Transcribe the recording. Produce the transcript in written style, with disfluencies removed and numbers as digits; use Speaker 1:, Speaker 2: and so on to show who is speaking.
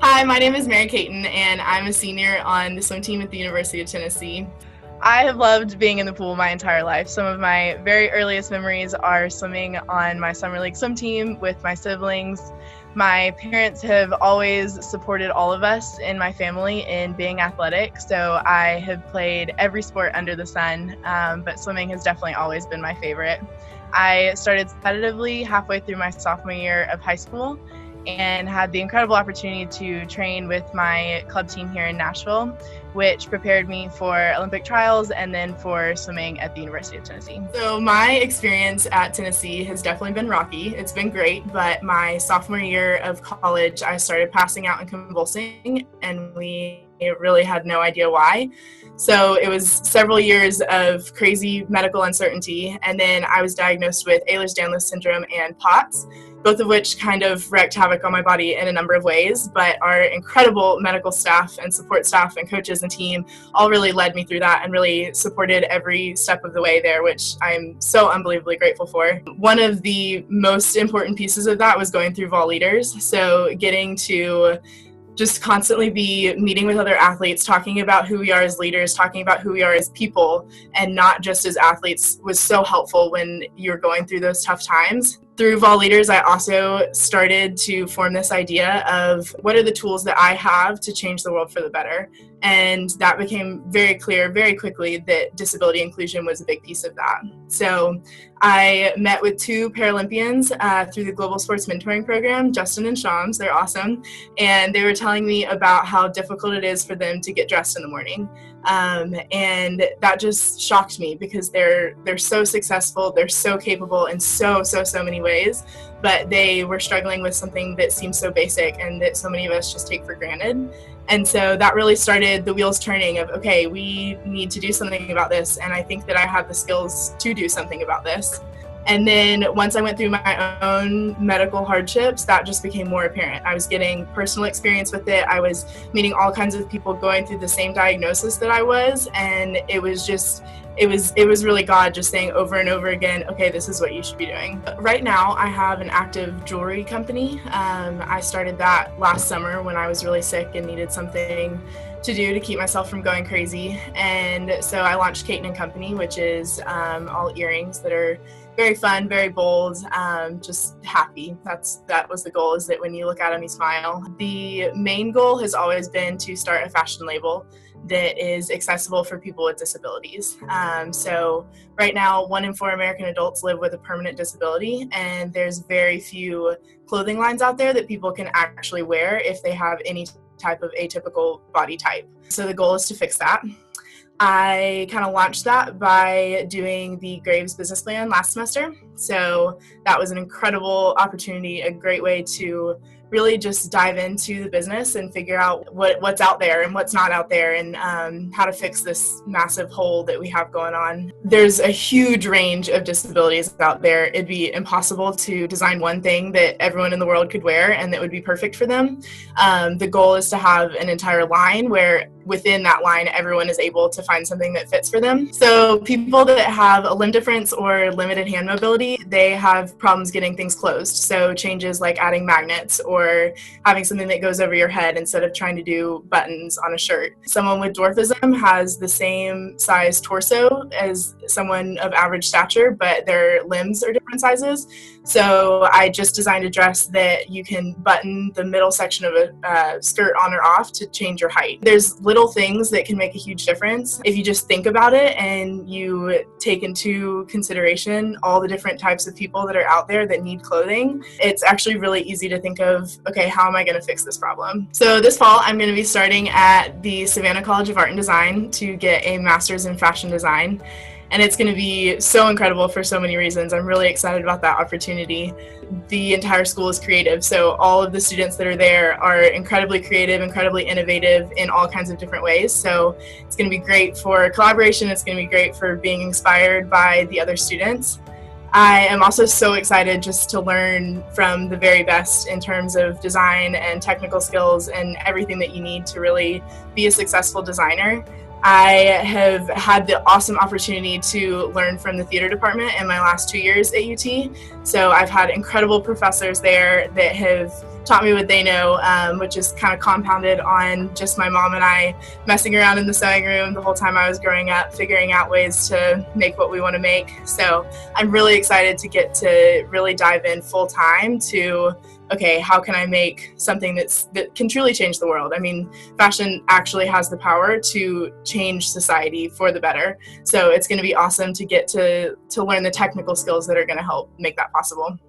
Speaker 1: Hi, my name is Mary Caton, and I'm a senior on the swim team at the University of Tennessee.
Speaker 2: I have loved being in the pool my entire life. Some of my very earliest memories are swimming on my summer league swim team with my siblings. My parents have always supported all of us in my family in being athletic, so I have played every sport under the sun, but swimming has definitely always been my favorite. I started competitively halfway through my sophomore year of high school and had the incredible opportunity to train with my club team here in Nashville, which prepared me for Olympic trials and then for swimming at the University of Tennessee.
Speaker 1: So my experience at Tennessee has definitely been rocky. It's been great, but my sophomore year of college, I started passing out and convulsing, and we really had no idea why. So it was several years of crazy medical uncertainty, and then I was diagnosed with Ehlers-Danlos syndrome and POTS, both of which kind of wreaked havoc on my body in a number of ways, but our incredible medical staff and support staff and coaches and team all really led me through that and really supported every step of the way there, which I'm so unbelievably grateful for. One of the most important pieces of that was going through Vol Leaders, so getting to just constantly be meeting with other athletes, talking about who we are as leaders, talking about who we are as people, and not just as athletes was so helpful when you're going through those tough times. Through Vol Leaders, I also started to form this idea of what are the tools that I have to change the world for the better. And that became very clear very quickly that disability inclusion was a big piece of that. So I met with two Paralympians through the Global Sports Mentoring Program, Justin and Shams. They're awesome. And they were telling me about how difficult it is for them to get dressed in the morning. And that just shocked me because they're so successful, they're so capable in so many ways, but they were struggling with something that seems so basic and that so many of us just take for granted. And so that really started the wheels turning of, okay, we need to do something about this, and I think that I have the skills to do something about this. And then once I went through my own medical hardships, that just became more apparent. I was getting personal experience with it. I was meeting all kinds of people going through the same diagnosis that I was, and it was really God just saying over and over again, okay, this is what you should be doing. Right now, I have an active jewelry company. I started that last summer when I was really sick and needed something to do to keep myself from going crazy. And so I launched Caton and Company, which is all earrings that are very fun, very bold, just happy. That was the goal, is that when you look at them, you smile. The main goal has always been to start a fashion label that is accessible for people with disabilities. So right now, 1 in 4 American adults live with a permanent disability, and there's very few clothing lines out there that people can actually wear if they have any type of atypical body type. So the goal is to fix that. I kind of launched that by doing the Graves business plan last semester. So that was an incredible opportunity, a great way to really just dive into the business and figure out what's out there and what's not out there, and how to fix this massive hole that we have going on. There's a huge range of disabilities out there. It'd be impossible to design one thing that everyone in the world could wear and that would be perfect for them. The goal is to have an entire line where within that line, everyone is able to find something that fits for them. So people that have a limb difference or limited hand mobility, they have problems getting things closed. So changes like adding magnets or having something that goes over your head instead of trying to do buttons on a shirt. Someone with dwarfism has the same size torso as someone of average stature, but their limbs are different sizes. So I just designed a dress that you can button the middle section of a skirt on or off to change your height. There's little things that can make a huge difference if you just think about it and you take into consideration all the different types of people that are out there that need clothing. It's actually really easy to think of, okay, how am I going to fix this problem? So this fall, I'm going to be starting at the Savannah College of Art and Design to get a master's in fashion design. And it's going to be so incredible for so many reasons. I'm really excited about that opportunity. The entire school is creative, so all of the students that are there are incredibly creative, incredibly innovative in all kinds of different ways. So it's going to be great for collaboration. It's going to be great for being inspired by the other students. I am also so excited just to learn from the very best in terms of design and technical skills and everything that you need to really be a successful designer. I have had the awesome opportunity to learn from the theater department in my last 2 years at UT. So I've had incredible professors there that have taught me what they know, which is kind of compounded on just my mom and I messing around in the sewing room the whole time I was growing up, figuring out ways to make what we want to make. So I'm really excited to get to really dive in full time to, okay, how can I make something that can truly change the world? I mean, fashion actually has the power to change society for the better. So it's going to be awesome to get to learn the technical skills that are going to help make that possible.